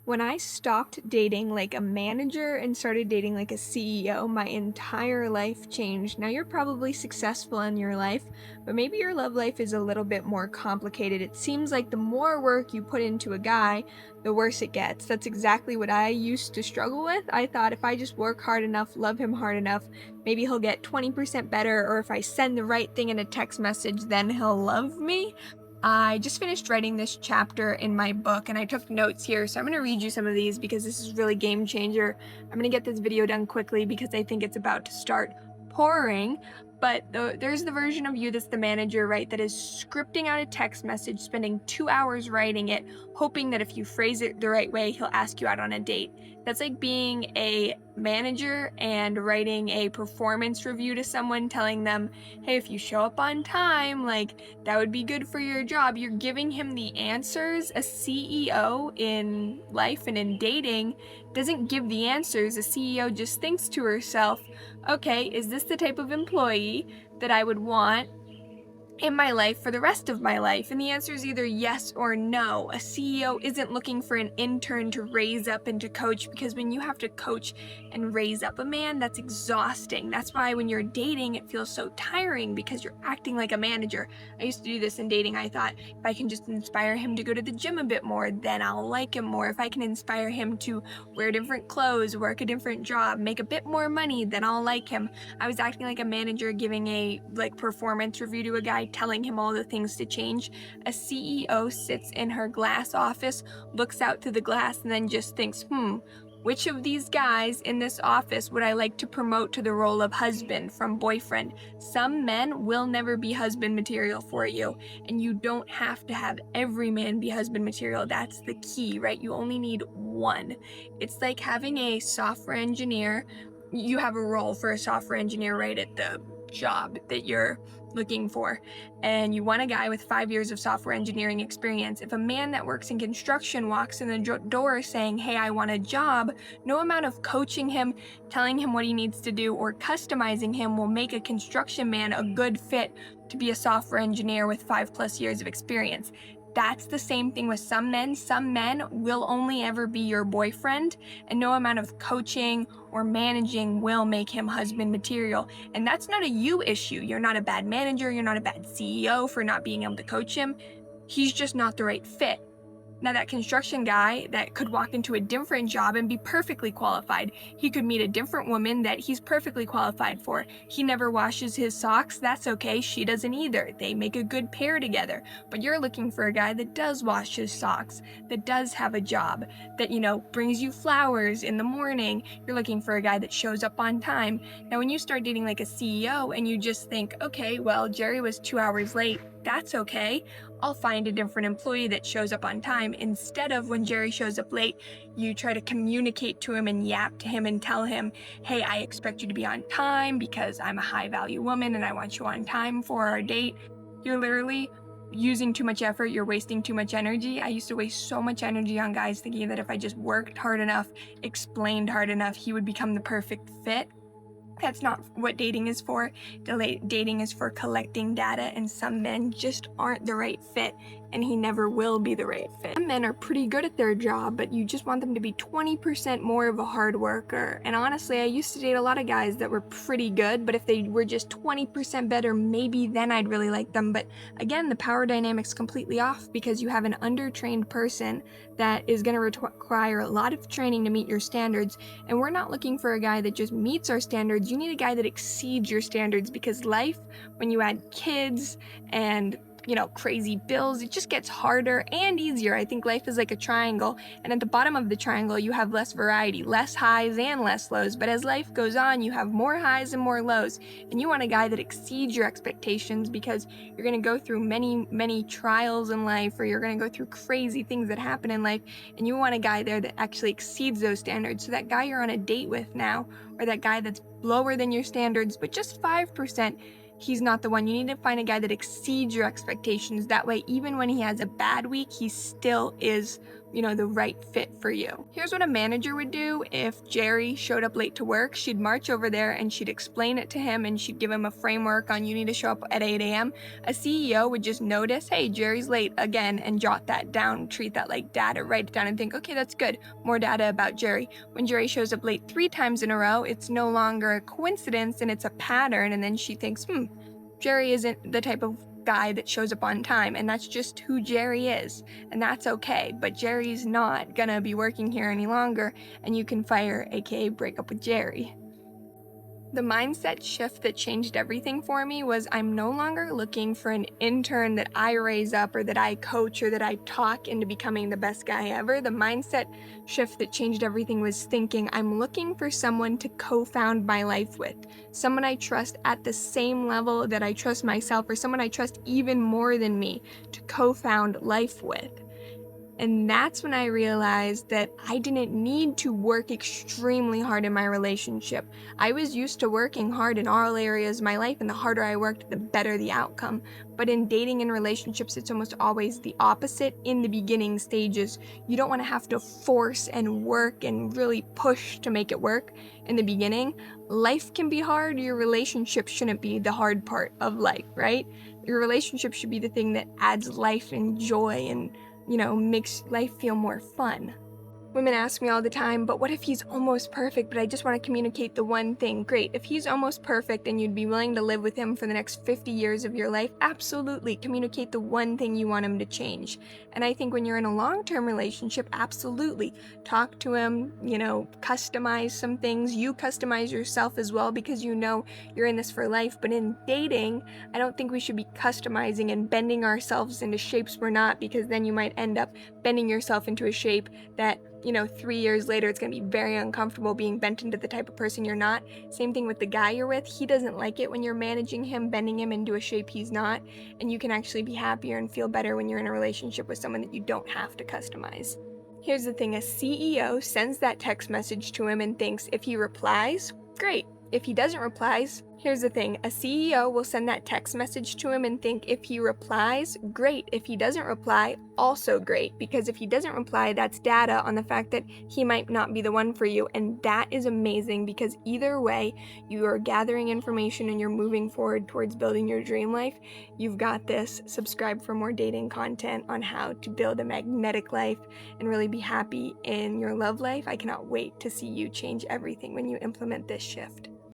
When I stopped dating like a manager and started dating like a CEO, my entire life changed. Now, you're probably successful in your life, but maybe your love life is a little bit more complicated. It seems like the more work you put into a guy, the worse it gets. That's exactly what I used to struggle with. I thought if I just work hard enough, love him hard enough, maybe he'll get 20% better, or if I send the right thing in a text message, then he'll love me. I just finished writing this chapter in my book and I took notes here, so I'm going to read you some of these because this is really game changer. I'm going to get this video done quickly because I think it's about to start pouring. But there's the version of you that's the manager, right, that is scripting out a text message, spending 2 hours writing it, hoping that if you phrase it the right way, he'll ask you out on a date. That's like being a manager and writing a performance review to someone, telling them, hey, if you show up on time, like, that would be good for your job. You're giving him the answers. A CEO in life and in dating doesn't give the answers. A CEO just thinks to herself, okay, is this the type of employee that I would want in my life for the rest of my life? And the answer is either yes or no. A CEO isn't looking for an intern to raise up and to coach, because when you have to coach and raise up a man, that's exhausting. That's why when you're dating, it feels so tiring, because you're acting like a manager. I used to do this in dating. I thought, if I can just inspire him to go to the gym a bit more, then I'll like him more. If I can inspire him to wear different clothes, work a different job, make a bit more money, then I'll like him. I was acting like a manager, giving a performance review to a guy, telling him all the things to change. A CEO sits in her glass office, looks out through the glass, and then just thinks, which of these guys in this office would I like to promote to the role of husband from boyfriend? Some men will never be husband material for you, and you don't have to have every man be husband material. That's the key, right? You only need one. It's like having a software engineer. You have a role for a software engineer right at the job that you're looking for, and you want a guy with 5 years of software engineering experience. If a man that works in construction walks in the door saying, hey, I want a job, no amount of coaching him, telling him what he needs to do, or customizing him will make a construction man a good fit to be a software engineer with 5+ years of experience. That's the same thing with some men. Some men will only ever be your boyfriend, and no amount of coaching or managing will make him husband material. And that's not a you issue. You're not a bad manager. You're not a bad CEO for not being able to coach him. He's just not the right fit. Now, that construction guy that could walk into a different job and be perfectly qualified. He could meet a different woman that he's perfectly qualified for. He never washes his socks. That's okay. She doesn't either. They make a good pair together. But you're looking for a guy that does wash his socks, that does have a job, that, brings you flowers in the morning. You're looking for a guy that shows up on time. Now, when you start dating like a CEO and you just think, okay, well, Jerry was 2 hours late. That's okay. I'll find a different employee that shows up on time. Instead of when Jerry shows up late, you try to communicate to him and yap to him and tell him, hey, I expect you to be on time because I'm a high value woman and I want you on time for our date. You're literally using too much effort. You're wasting too much energy. I used to waste so much energy on guys thinking that if I just worked hard enough, explained hard enough, he would become the perfect fit. That's not what dating is for. Dating is for collecting data, and some men just aren't the right fit, and he never will be the right fit. Some men are pretty good at their job, but you just want them to be 20% more of a hard worker. And honestly, I used to date a lot of guys that were pretty good, but if they were just 20% better, maybe then I'd really like them. But again, the power dynamic's completely off because you have an undertrained person that is going to require a lot of training to meet your standards. And we're not looking for a guy that just meets our standards. You need a guy that exceeds your standards, because life, when you add kids and crazy bills, it just gets harder and easier. I think life is like a triangle, and at the bottom of the triangle you have less variety, less highs and less lows. But as life goes on, you have more highs and more lows, and you want a guy that exceeds your expectations, because you're going to go through many trials in life, or you're going to go through crazy things that happen in life, and you want a guy there that actually exceeds those standards. So that guy you're on a date with now, or that guy that's lower than your standards but just 5%, he's not the one. You need to find a guy that exceeds your expectations. That way, even when he has a bad week, he still is the right fit for you. Here's what a manager would do if Jerry showed up late to work. She'd march over there and she'd explain it to him and she'd give him a framework on you need to show up at 8 a.m. A CEO would just notice, hey, Jerry's late again, and jot that down, treat that like data, write it down and think, okay, that's good, more data about Jerry. When Jerry shows up late 3 times in a row, it's no longer a coincidence and it's a pattern, and then she thinks, Jerry isn't the type of guy that shows up on time, and that's just who Jerry is, and that's okay, but Jerry's not gonna be working here any longer, and you can fire, aka break up with Jerry. The mindset shift that changed everything for me was I'm no longer looking for an intern that I raise up or that I coach or that I talk into becoming the best guy ever. The mindset shift that changed everything was thinking I'm looking for someone to co-found my life with, someone I trust at the same level that I trust myself, or someone I trust even more than me to co-found life with. And that's when I realized that I didn't need to work extremely hard in my relationship. I was used to working hard in all areas of my life, and the harder I worked, the better the outcome. But in dating and relationships, it's almost always the opposite in the beginning stages. You don't want to have to force and work and really push to make it work in the beginning. Life can be hard. Your relationship shouldn't be the hard part of life, right? Your relationship should be the thing that adds life and joy and makes life feel more fun. Women ask me all the time, but what if he's almost perfect, but I just want to communicate the one thing? Great. If he's almost perfect and you'd be willing to live with him for the next 50 years of your life, absolutely communicate the one thing you want him to change. And I think when you're in a long-term relationship, absolutely talk to him, customize some things. You customize yourself as well because you're in this for life. But in dating, I don't think we should be customizing and bending ourselves into shapes we're not, because then you might end up bending yourself into a shape that 3 years later, it's going to be very uncomfortable being bent into the type of person you're not. Same thing with the guy you're with. He doesn't like it when you're managing him, bending him into a shape he's not. And you can actually be happier and feel better when you're in a relationship with someone that you don't have to customize. Here's the thing, a CEO sends that text message to him and thinks if he replies, great. If he doesn't reply, here's the thing, a CEO will send that text message to him and think if he replies, great. If he doesn't reply, also great. Because if he doesn't reply, that's data on the fact that he might not be the one for you. And that is amazing because either way, you are gathering information and you're moving forward towards building your dream life. You've got this. Subscribe for more dating content on how to build a magnetic life and really be happy in your love life. I cannot wait to see you change everything when you implement this shift.